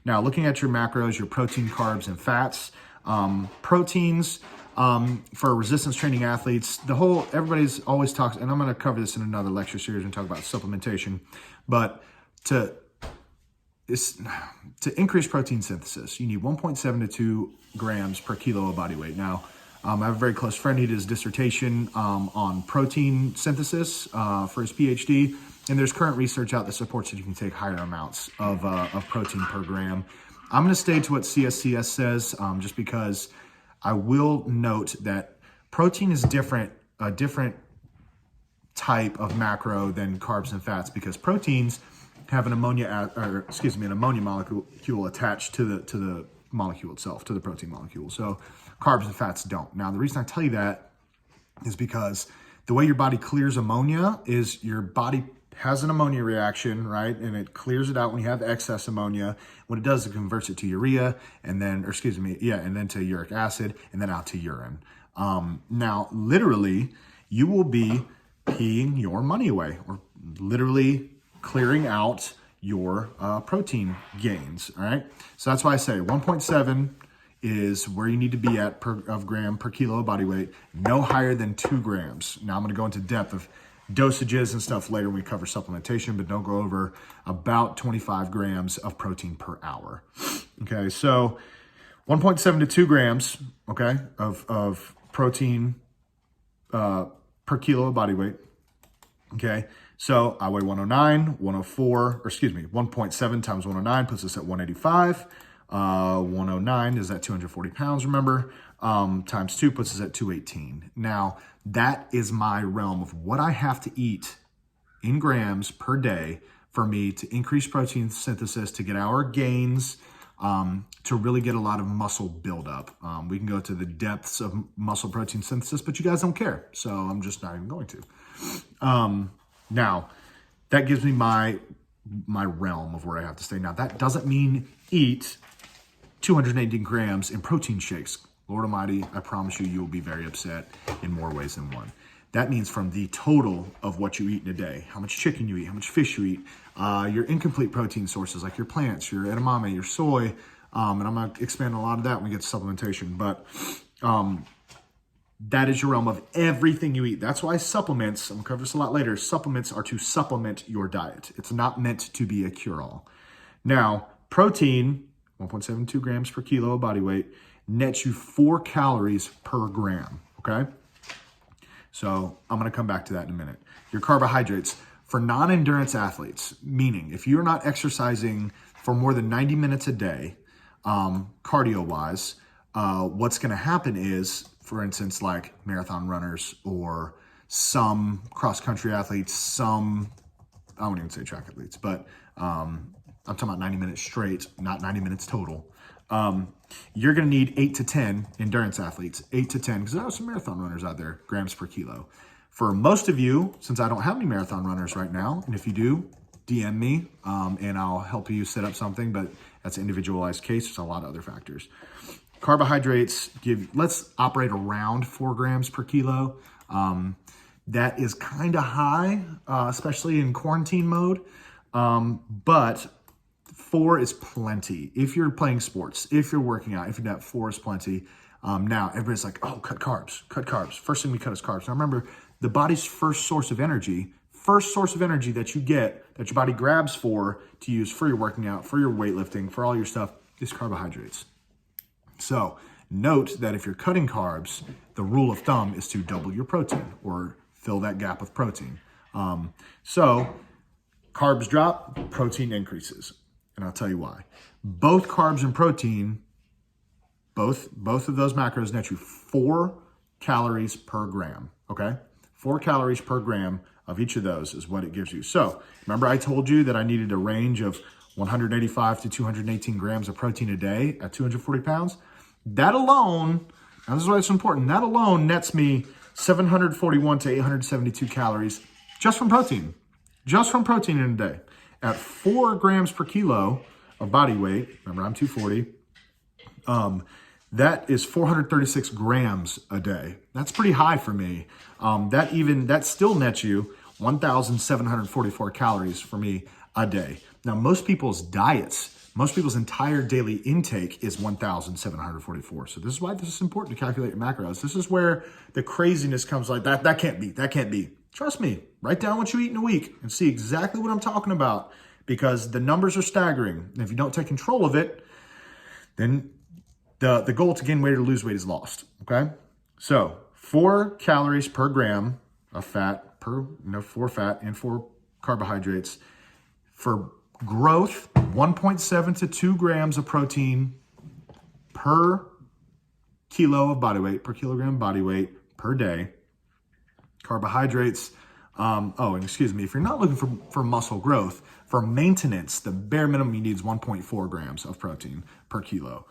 Now, looking at your macros, your protein, carbs, and fats, proteins, for resistance training athletes, everybody's always talks, and I'm going to cover this in another lecture series and talk about supplementation, but to increase protein synthesis, you need 1.7 to 2 grams per kilo of body weight. Now, I have a very close friend. He did his dissertation on protein synthesis for his PhD, and there's current research out that supports that you can take higher amounts of protein per gram. I'm going to stay to what CSCS says, just because I will note that protein is a different type of macro than carbs and fats, because proteins have an ammonia molecule attached to the molecule itself, to the protein molecule. So carbs and fats don't. Now, the reason I tell you that is because the way your body clears ammonia is your body has an ammonia reaction, right? And it clears it out when you have excess ammonia. What it does is it converts it to urea and then to uric acid and then out to urine. Now, literally, you will be peeing your money away, or literally clearing out your protein gains, all right? So that's why I say 1.7 is where you need to be at of gram per kilo of body weight, no higher than 2 grams. Now I'm gonna go into depth of dosages and stuff later when we cover supplementation, but don't go over about 25 grams of protein per hour. Okay, so 1.7 to 2 grams, okay, of protein per kilo of body weight. Okay, so I weigh 109, 1.7 times 109 puts us at 185. 109 is at 240 pounds, remember, times 2 puts us at 218. Now, that is my realm of what I have to eat in grams per day for me to increase protein synthesis, to get our gains, to really get a lot of muscle buildup. We can go to the depths of muscle protein synthesis, but you guys don't care, so I'm just not even going to. Now, that gives me my realm of where I have to stay. Now, that doesn't mean eat 280 grams in protein shakes. Lord Almighty, I promise you, will be very upset in more ways than one. That means from the total of what you eat in a day, how much chicken you eat, how much fish you eat, your incomplete protein sources like your plants, your edamame, your soy, and I'm going to expand a lot of that when we get to supplementation, but that is your realm of everything you eat. That's why supplements, I'm going to cover this a lot later, supplements are to supplement your diet. It's not meant to be a cure-all. Now, protein, 1.72 grams per kilo of body weight, nets you 4 calories per gram, okay? So I'm going to come back to that in a minute. Your carbohydrates, for non-endurance athletes, meaning if you're not exercising for more than 90 minutes a day, cardio-wise, what's going to happen is, for instance, like marathon runners or some cross-country athletes, I won't even say track athletes, but I'm talking about 90 minutes straight, not 90 minutes total. You're going to need 8 to 10 endurance athletes, 8 to 10, because there are some marathon runners out there, grams per kilo. For most of you, since I don't have any marathon runners right now, and if you do, DM me and I'll help you set up something, but that's an individualized case. There's a lot of other factors. Carbohydrates let's operate around 4 grams per kilo. That is kind of high, especially in quarantine mode, but 4 is plenty. If you're playing sports, if you're working out, if you're not, 4 is plenty. Now, everybody's like, oh, cut carbs. First thing we cut is carbs. Now, remember, the body's first source of energy that you get, that your body grabs for to use for your working out, for your weightlifting, for all your stuff, is carbohydrates. So note that if you're cutting carbs, the rule of thumb is to double your protein or fill that gap with protein. So carbs drop, protein increases. And I'll tell you why. Both carbs and protein, both of those macros net you 4 calories per gram, okay? 4 calories per gram of each of those is what it gives you. So remember I told you that I needed a range of 185 to 218 grams of protein a day at 240 pounds? That alone, now this is why it's important, that alone nets me 741 to 872 calories just from protein in a day. At 4 grams per kilo of body weight, remember I'm 240, that is 436 grams a day. That's pretty high for me. That still nets you 1,744 calories for me a day. Now, most people's diets Most people's entire daily intake is 1,744. So this is why this is important to calculate your macros. This is where the craziness comes like that. That can't be. That can't be. Trust me. Write down what you eat in a week and see exactly what I'm talking about, because the numbers are staggering. And if you don't take control of it, then the goal to gain weight or lose weight is lost. Okay. So 4 calories per gram of fat per, 4 fat and 4 carbohydrates. For growth, 1.7 to 2 grams of protein per kilo of body weight, per kilogram body weight per day. Carbohydrates, if you're not looking for muscle growth, for maintenance, the bare minimum you need is 1.4 grams of protein per kilo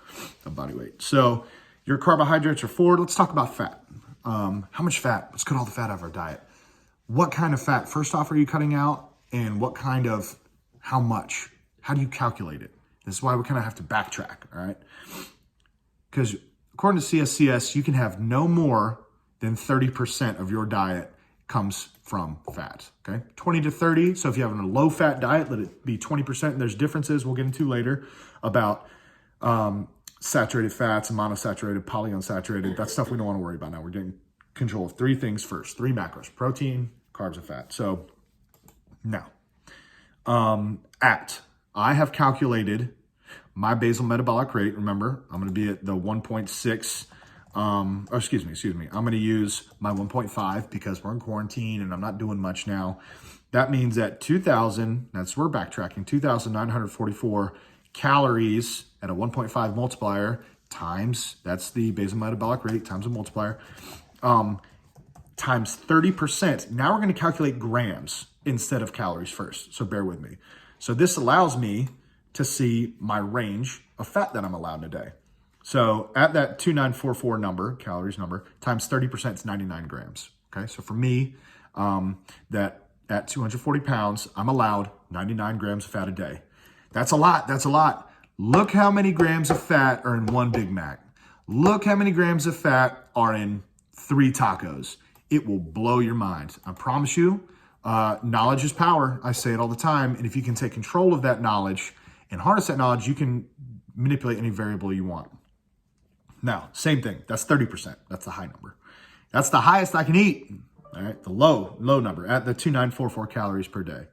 of body weight. So your carbohydrates are 4. Let's talk about fat. How much fat? Let's cut all the fat out of our diet. What kind of fat, first off, are you cutting out? And what kind of, how much? How do you calculate it? This is why we kind of have to backtrack, all right? Because according to CSCS, you can have no more than 30% of your diet comes from fat, okay? 20 to 30. So if you have a low-fat diet, let it be 20%. And there's differences we'll get into later about saturated fats and monosaturated, polyunsaturated. That's stuff we don't want to worry about now. We're getting control of 3 things first, 3 macros: protein, carbs, and fat. So now, I have calculated my basal metabolic rate. Remember, I'm going to be at the 1.6. I'm going to use my 1.5 because we're in quarantine and I'm not doing much now. That means at 2,000, we're backtracking, 2,944 calories at a 1.5 multiplier times, that's the basal metabolic rate times a multiplier, times 30%. Now we're going to calculate grams instead of calories first. So bear with me. So this allows me to see my range of fat that I'm allowed in a day. So at that 2,944 number, calories number, times 30% is 99 grams. Okay, so for me, that at 240 pounds, I'm allowed 99 grams of fat a day. That's a lot. That's a lot. Look how many grams of fat are in 1 Big Mac. Look how many grams of fat are in 3 tacos. It will blow your mind. I promise you, knowledge is power. I say it all the time. And if you can take control of that knowledge and harness that knowledge, you can manipulate any variable you want. Now, same thing. That's 30%. That's the high number. That's the highest I can eat. All right. The low number at the 2,944 calories per day.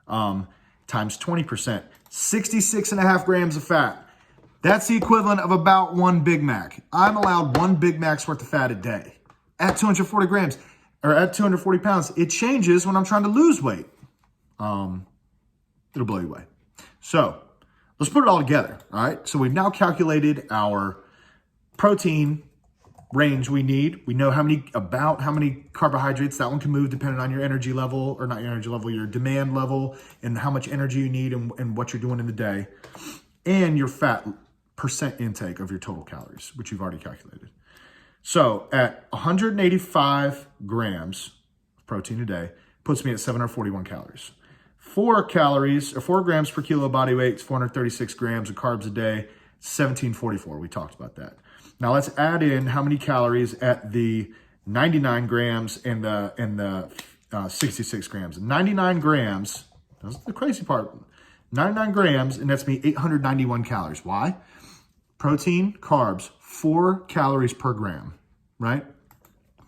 Times 20%, 66.5 grams of fat. That's the equivalent of about 1 Big Mac. I'm allowed 1 Big Mac's worth of fat a day at 240 grams or at 240 pounds. It changes when I'm trying to lose weight. It'll blow you away. So let's put it all together. All right. So we've now calculated our protein range we need. We know how many carbohydrates that one can move depending on your energy level, or not your energy level, your demand level, and how much energy you need and what you're doing in the day, and your fat percent intake of your total calories, which you've already calculated. So at 185 grams of protein a day puts me at 741 calories. 4 grams per kilo of body weight, 436 grams of carbs a day, 1744. We talked about that. Now let's add in how many calories at the 99 grams and the 66 grams. 99 grams, that's the crazy part. 99 grams, and that's me 891 calories. Why? Protein, carbs, 4 calories per gram, right?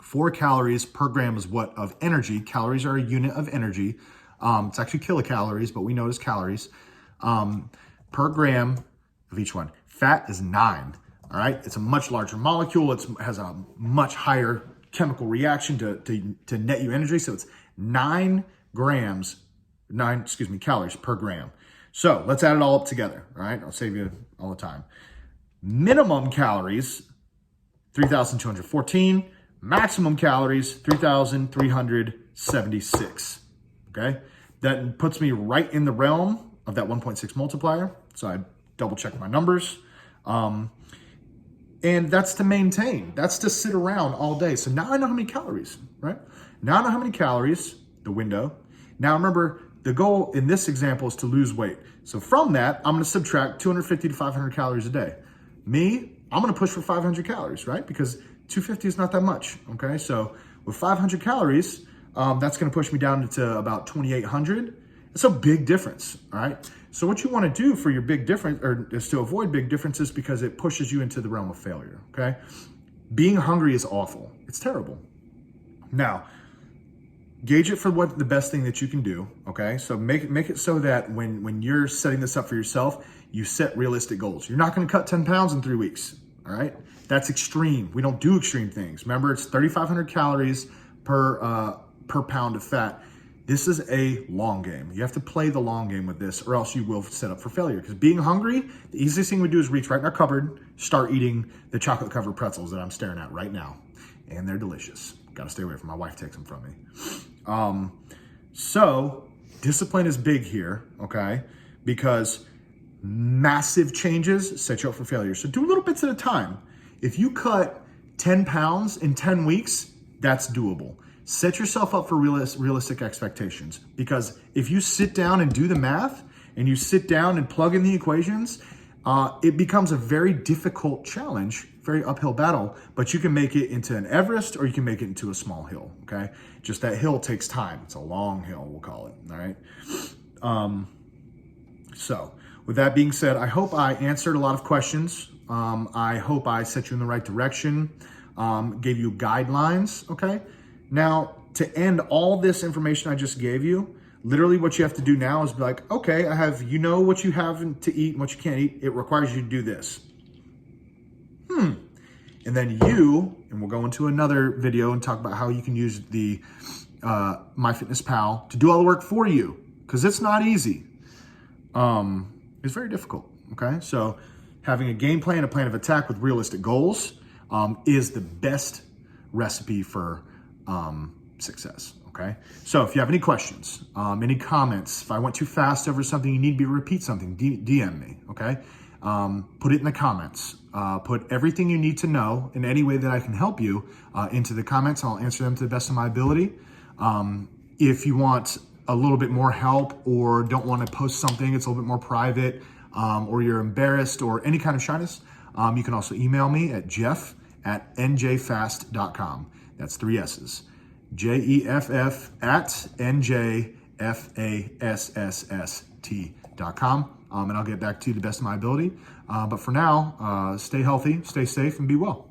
4 calories per gram is what of energy. Calories are a unit of energy. It's actually kilocalories, but we know it as calories per gram of each one. Fat is 9. All right, it's a much larger molecule. It has a much higher chemical reaction to net you energy. So it's 9 calories per gram. So let's add it all up together. All right, I'll save you all the time. Minimum calories, 3,214. Maximum calories, 3,376. Okay, that puts me right in the realm of that 1.6 multiplier. So I double check my numbers. And that's to maintain. That's to sit around all day. So now I know how many calories, right? Now I know how many calories, the window. Now remember, the goal in this example is to lose weight. So from that, I'm going to subtract 250 to 500 calories a day. Me, I'm going to push for 500 calories, right? Because 250 is not that much, okay? So with 500 calories, that's going to push me down to about 2,800. It's a big difference, all right? So what you want to do for your big difference, or is to avoid big differences, because it pushes you into the realm of failure, okay? Being hungry is awful. It's terrible. Now, gauge it for what the best thing that you can do, okay? So make it so that when you're setting this up for yourself, you set realistic goals. You're not going to cut 10 pounds in 3 weeks, all right? That's extreme. We don't do extreme things. Remember, it's 3,500 calories per pound of fat. This is a long game. You have to play the long game with this, or else you will set up for failure. Because being hungry, the easiest thing we do is reach right in our cupboard, start eating the chocolate-covered pretzels that I'm staring at right now. And they're delicious. Got to stay away from them. My wife takes them from me. So discipline is big here, okay? Because massive changes set you up for failure. So do little bits at a time. If you cut 10 pounds in 10 weeks, that's doable. Set yourself up for realistic expectations, because if you sit down and do the math and you sit down and plug in the equations, it becomes a very difficult challenge, very uphill battle, but you can make it into an Everest or you can make it into a small hill, okay? Just that hill takes time. It's a long hill, we'll call it, all right? So with that being said, I hope I answered a lot of questions. I hope I set you in the right direction, gave you guidelines, okay? Now, to end all this information I just gave you, literally what you have to do now is be like, okay, you know what you have to eat and what you can't eat. It requires you to do this. And then and we'll go into another video and talk about how you can use the MyFitnessPal to do all the work for you, because it's not easy. It's very difficult, okay? So having a game plan, a plan of attack with realistic goals is the best recipe for success, okay? So if you have any questions, any comments, if I went too fast over something, you need me to repeat something, DM me, okay? Put it in the comments. Put everything you need to know in any way that I can help you into the comments. I'll answer them to the best of my ability. If you want a little bit more help or don't want to post something, it's a little bit more private, or you're embarrassed or any kind of shyness, you can also email me at jeff@njfast.com. That's 3 S's. jeff@njfasst.com. And I'll get back to you to the best of my ability. But for now, stay healthy, stay safe, and be well.